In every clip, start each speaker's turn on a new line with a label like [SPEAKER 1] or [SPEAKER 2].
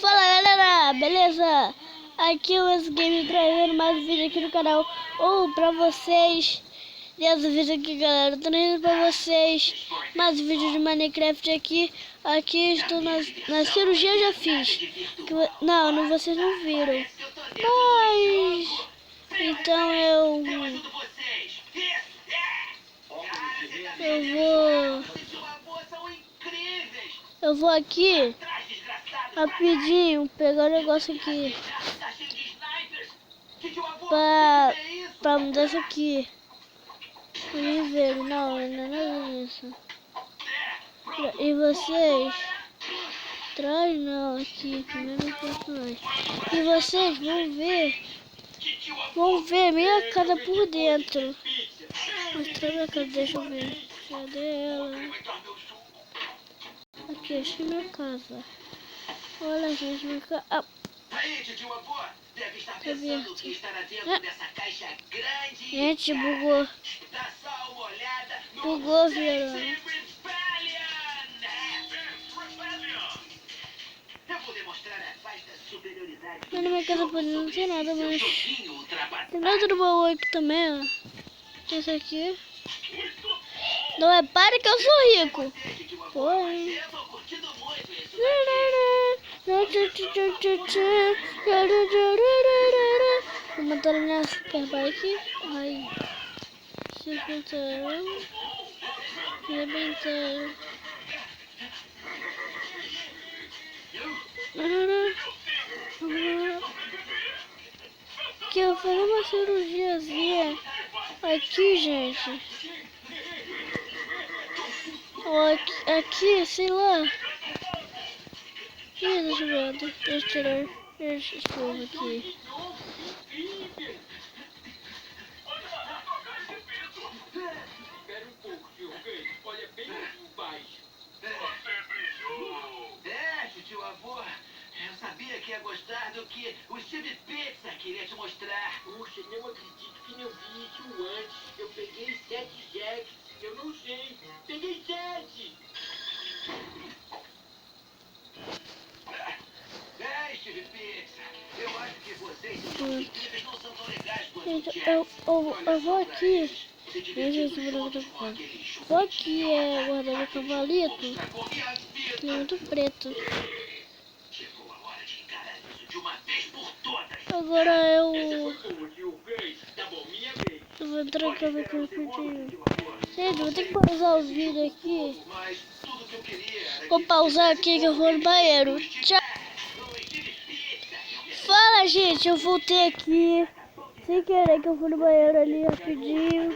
[SPEAKER 1] Fala galera, beleza? Aqui é o Game trazendo mais um vídeo aqui no canal. Pra vocês, nesse vídeo aqui galera, trazendo pra vocês mais um vídeo de Minecraft aqui. Aqui estou na cirurgia, já fiz. Não, vocês não viram. Mas então eu vou aqui rapidinho pegar o negócio aqui pra mudar isso aqui. Ver, não é nada disso. E vocês traz não aqui, primeiro personagem. E vocês vão ver minha casa por dentro. Mostrar minha casa, deixa eu ver. Cadê ela? Aqui, achei minha casa. Olha, gente, minha casa. Ah. Tá aberto. Gente, bugou. Bugou, viu? Mas na minha casa pode não ter nada, mas tem nada do baú aqui também, ó. Esse aqui. Não é para que eu sou rico. Foi. Vou matar minha superbike. Ai. Se arrebentaram. Que eu vou fazer uma cirurgiazinha aqui, gente. Aqui, sei lá. Deixa eu ver, deixa eu tirar esse escova aqui.
[SPEAKER 2] Eu sabia que ia gostar do que o Steve Pizza queria te mostrar. Puxa, não acredito que não vi isso antes. Eu peguei 7 jacks. Eu não sei. Peguei 7. Steve Pizza. Eu acho que vocês não são tão legais quanto
[SPEAKER 1] eu vou aqui. Vou aqui guardar meu cavalito. Tem muito preto. Agora eu vou entrar aqui no rapidinho. Gente, vou ter que pausar o vídeo aqui. Vou pausar aqui que eu vou no banheiro. Tchau. Fala, gente, eu voltei aqui. Sem querer que eu fui no banheiro ali rapidinho.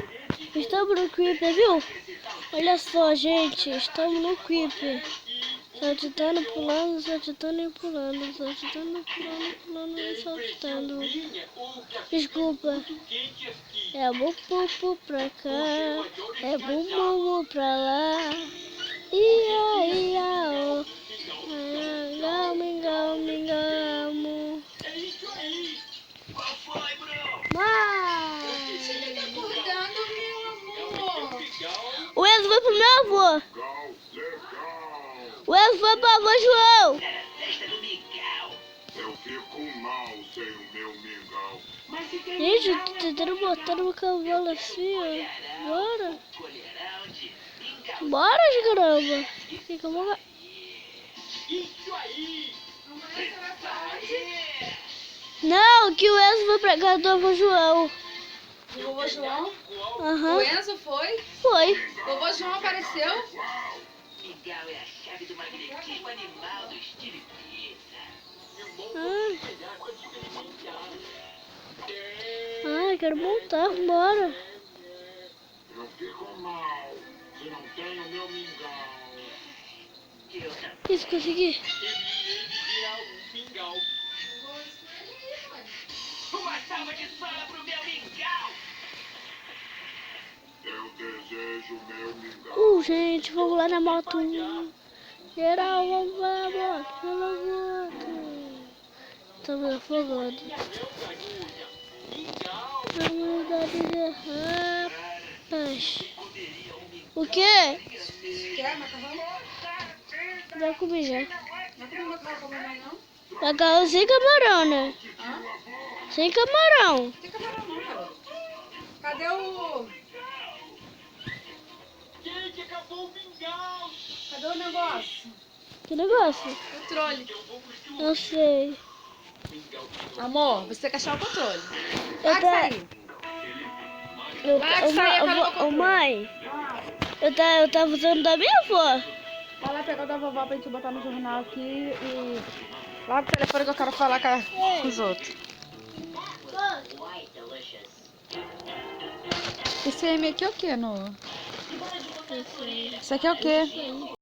[SPEAKER 1] Estamos no Creeper, viu? Olha só, gente, estamos no Creeper. Saltitando, pulando, saltitando e pulando, saltitando, pulando e saltitando. Desculpa. É bum pra cá, é bum pra lá. Ia, ia, ó. Mingau, mingau. O Enzo vai pro meu avô. O Enzo foi pro avô João.
[SPEAKER 3] Eu fico mal sem o meu mingau.
[SPEAKER 1] Gente, eu tô tentando botar no cavalo assim, ó. Bora. Bora, caramba. Fica uma... Não, que o Enzo foi pra casa do avô João.
[SPEAKER 4] O vovô João?
[SPEAKER 1] Aham.
[SPEAKER 4] O Enzo foi?
[SPEAKER 1] Foi.
[SPEAKER 4] O vovô João apareceu?
[SPEAKER 2] Mingau é a chave do magnetismo animal do Steve Pizza.
[SPEAKER 1] Quero montar, bora.
[SPEAKER 3] Eu fico mal se não tenho meu mingau.
[SPEAKER 1] Isso, consegui.
[SPEAKER 2] Uma salva de palmas pro meu mingau.
[SPEAKER 3] Eu desejo meu mingau.
[SPEAKER 1] Gente, vamos lá na moto. Geral, vamos lá, moto. Pela moto. Estamos afogando. Vamos dar de rapaz. O quê?
[SPEAKER 4] Quer macarrão?
[SPEAKER 1] Já comi já.
[SPEAKER 4] Não comeu com a mamãe, não?
[SPEAKER 1] Macarrão sem camarão, né?
[SPEAKER 4] Hã?
[SPEAKER 1] Sem camarão.
[SPEAKER 4] Não tem camarão não, cara. Cadê o...
[SPEAKER 2] Gente, acabou o mingau!
[SPEAKER 4] Cadê o negócio?
[SPEAKER 1] Que negócio?
[SPEAKER 4] O controle.
[SPEAKER 1] Não sei.
[SPEAKER 4] Amor, você tem que achar o controle.
[SPEAKER 1] Eu
[SPEAKER 4] Vai
[SPEAKER 1] tá-
[SPEAKER 4] sair.
[SPEAKER 1] Eu,
[SPEAKER 4] Vai que sair, acaba o controle.
[SPEAKER 1] mãe,
[SPEAKER 4] Ah,
[SPEAKER 1] eu tava usando da minha avó.
[SPEAKER 4] vai lá pegar o da vovó pra gente botar no jornal aqui e... Lá pro telefone que eu quero falar com os outros. Esse M aqui é o que, Noah? Isso aqui é o quê?